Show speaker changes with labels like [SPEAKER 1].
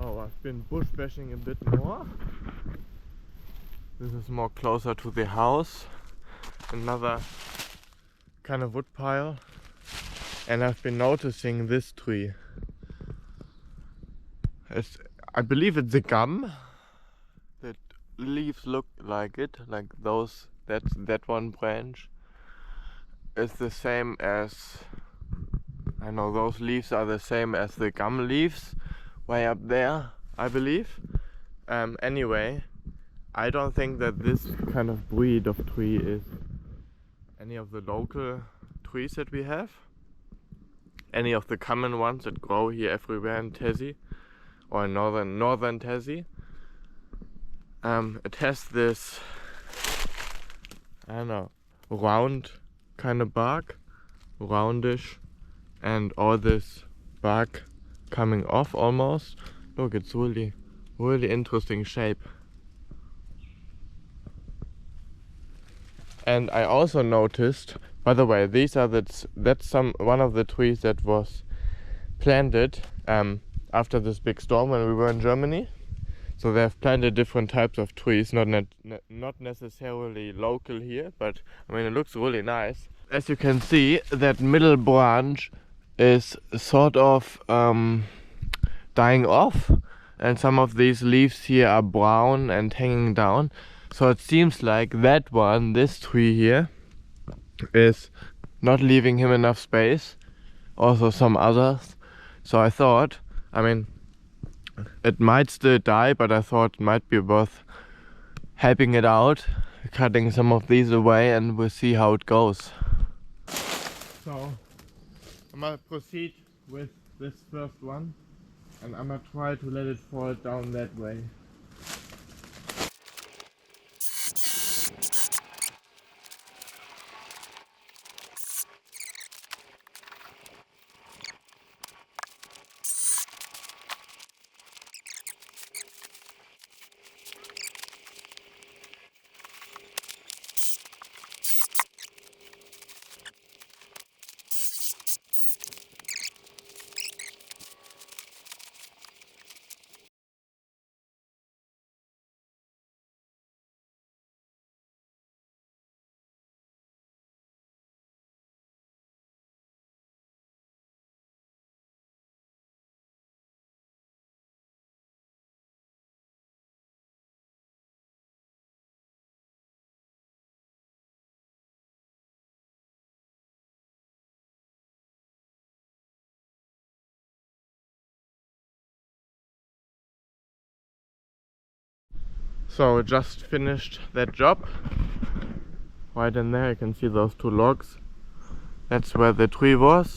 [SPEAKER 1] So I've been bush bashing a bit more. This is more closer to the house. Another kind of wood pile. And I've been noticing this tree. I believe it's a gum. The leaves look like it, like those. That one branch is the same as, I know those leaves are the same as the gum leaves way up there, I believe. Anyway, I don't think that this kind of breed of tree is any of the local trees that we have. Any of the common ones that grow here everywhere in Tassie or in northern Tassie. It has this, I don't know, round kind of bark, roundish, and all this bark coming off almost. Look, it's really interesting shape. And I also noticed, by the way, that's one of the trees that was planted after this big storm when we were in Germany. So they have planted different types of trees, not necessarily local here, but I mean it looks really nice. As you can see, that middle branch is sort of dying off, and some of these leaves here are brown and hanging down. So it seems like that one, this tree here, is not leaving him enough space. Also some others. So I thought, I mean, it might still die, but I thought it might be worth helping it out, cutting some of these away, and we'll see how it goes. So I'm gonna proceed with this first one, and I'm gonna try to let it fall down that way. So just finished that job. Right in there you can see those two logs. That's where the tree was.